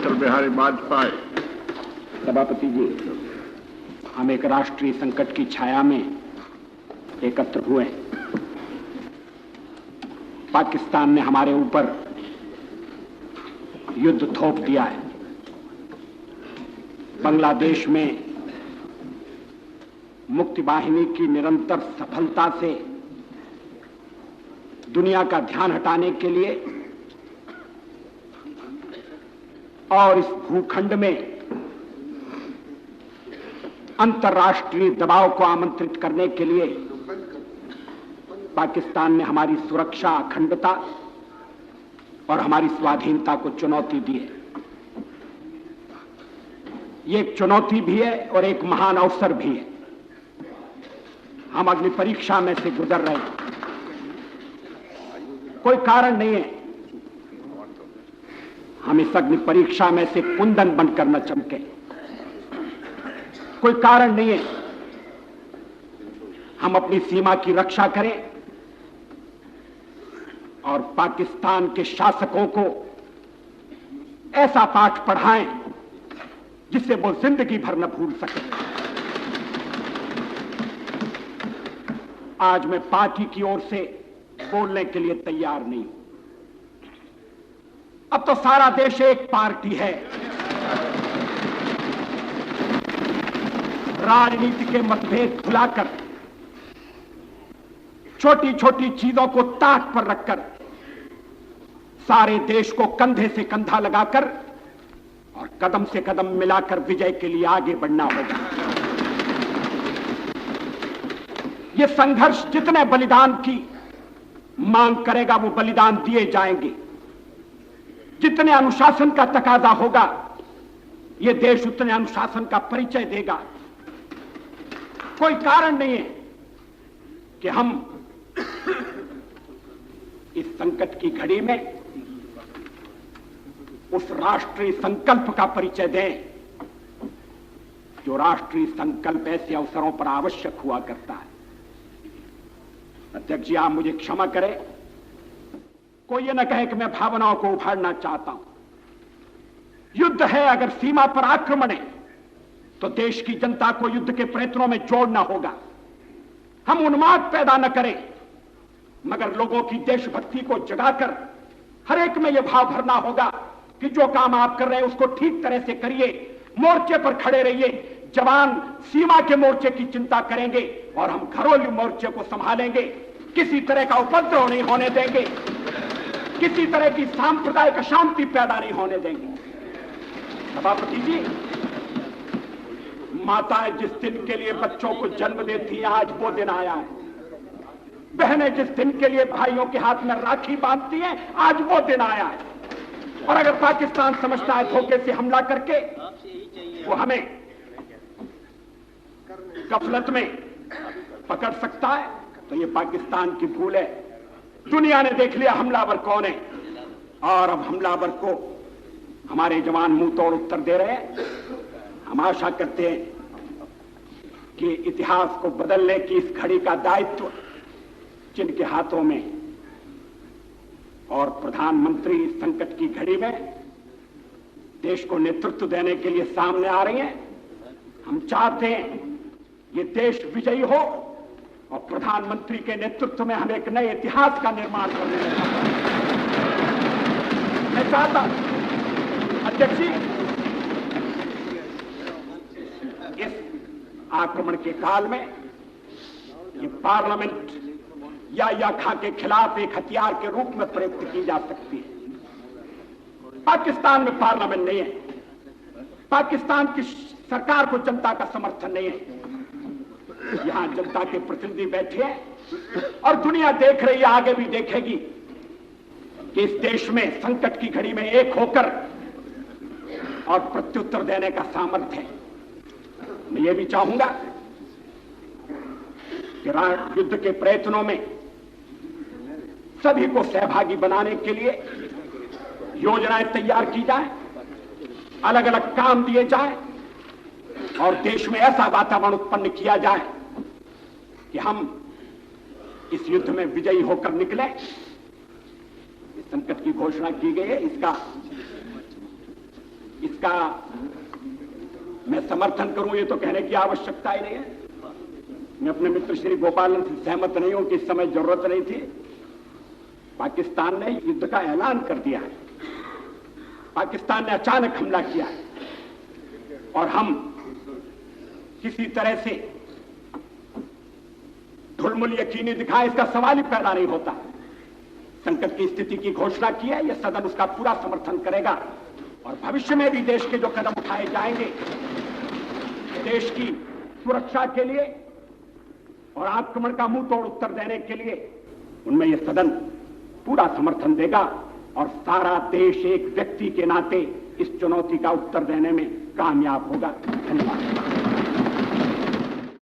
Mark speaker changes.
Speaker 1: अटल बिहारी वाजपेयी।
Speaker 2: सभापति जी, हम एक राष्ट्रीय संकट की छाया में एकत्र हुए। पाकिस्तान ने हमारे ऊपर युद्ध थोप दिया है। बांग्लादेश में मुक्ति वाहिनी की निरंतर सफलता से दुनिया का ध्यान हटाने के लिए और इस भूखंड में अंतर्राष्ट्रीय दबाव को आमंत्रित करने के लिए पाकिस्तान ने हमारी सुरक्षा, अखंडता और हमारी स्वाधीनता को चुनौती दी है। ये एक चुनौती भी है और एक महान अवसर भी है। हम अग्नि परीक्षा में से गुजर रहे हैं। कोई कारण नहीं है हम इस अग्नि परीक्षा में से कुंदन बनकर न चमके। कोई कारण नहीं है हम अपनी सीमा की रक्षा करें और पाकिस्तान के शासकों को ऐसा पाठ पढ़ाएं जिससे वो जिंदगी भर न भूल सके। आज मैं पार्टी की ओर से बोलने के लिए तैयार नहीं हूं। अब तो सारा देश एक पार्टी है। राजनीति के मतभेद भुलाकर, छोटी छोटी चीजों को ताक पर रखकर सारे देश को कंधे से कंधा लगाकर और कदम से कदम मिलाकर विजय के लिए आगे बढ़ना होगा। यह संघर्ष जितने बलिदान की मांग करेगा वो बलिदान दिए जाएंगे। जितने अनुशासन का तकाजा होगा यह देश उतने अनुशासन का परिचय देगा। कोई कारण नहीं है कि हम इस संकट की घड़ी में उस राष्ट्रीय संकल्प का परिचय दें जो राष्ट्रीय संकल्प ऐसे अवसरों पर आवश्यक हुआ करता है। अध्यक्ष जी, आप मुझे क्षमा करें, कोई ये न कहे कि मैं भावनाओं को उभारना चाहता हूं। युद्ध है, अगर सीमा पर आक्रमण है तो देश की जनता को युद्ध के प्रयत्नों में जोड़ना होगा। हम उन्माद पैदा न करें मगर लोगों की देशभक्ति को जगाकर हर एक में यह भाव भरना होगा कि जो काम आप कर रहे हैं उसको ठीक तरह से करिए। मोर्चे पर खड़े रहिए। जवान सीमा के मोर्चे की चिंता करेंगे और हम घरेलू मोर्चे को संभालेंगे। किसी तरह का उपद्रव नहीं होने देंगे, किसी तरह की सांप्रदायिक अशांति पैदा नहीं होने देंगे। सभापति जी, माताएं जिस दिन के लिए बच्चों को जन्म देती हैं आज वो दिन आया है। बहनें जिस दिन के लिए भाइयों के हाथ में राखी बांधती हैं आज वो दिन आया है। और अगर पाकिस्तान समझता है धोखे से हमला करके वो हमें गफलत में पकड़ सकता है तो ये पाकिस्तान की भूल है। दुनिया ने देख लिया हमलावर कौन है और अब हमलावर को हमारे जवान मुंह तोड़ उत्तर दे रहे हैं। हम आशा करते हैं कि इतिहास को बदलने की इस घड़ी का दायित्व जिनके हाथों में और प्रधानमंत्री इस संकट की घड़ी में देश को नेतृत्व देने के लिए सामने आ रही हैं। हम चाहते हैं ये देश विजयी हो और प्रधानमंत्री के नेतृत्व में हम एक नए इतिहास का निर्माण करने लगे। मैं चाहता अध्यक्ष जी, इस आक्रमण के काल में ये पार्लियामेंट या खा के खिलाफ एक हथियार के रूप में प्रयुक्त की जा सकती है। पाकिस्तान में पार्लियामेंट नहीं है, पाकिस्तान की सरकार को जनता का समर्थन नहीं है। यहां जनता के प्रतिनिधि बैठे हैं और दुनिया देख रही है, आगे भी देखेगी कि इस देश में संकट की घड़ी में एक होकर और प्रत्युत्तर देने का सामर्थ्य है। मैं ये भी चाहूंगा कि युद्ध के प्रयत्नों में सभी को सहभागी बनाने के लिए योजनाएं तैयार की जाए, अलग अलग काम दिए जाए और देश में ऐसा वातावरण उत्पन्न किया जाए कि हम इस युद्ध में विजयी होकर निकले। इस संकट की घोषणा की गई है, इसका इसका मैं समर्थन करूं ये तो कहने की आवश्यकता ही नहीं है। मैं अपने मित्र श्री गोपालन से सहमत नहीं हूं कि इस समय जरूरत नहीं थी। पाकिस्तान ने युद्ध का ऐलान कर दिया है, पाकिस्तान ने अचानक हमला किया है और हम किसी तरह से ढुलमुल यकीनी दिखाए इसका सवाल ही पैदा नहीं होता। संकट की स्थिति की घोषणा की है, यह सदन उसका पूरा समर्थन करेगा और भविष्य में भी देश के जो कदम उठाए जाएंगे देश की सुरक्षा के लिए और आक्रमण का मुंह तोड़ उत्तर देने के लिए, उनमें यह सदन पूरा समर्थन देगा और सारा देश एक व्यक्ति के नाते इस चुनौती का उत्तर देने में कामयाब होगा। धन्यवाद।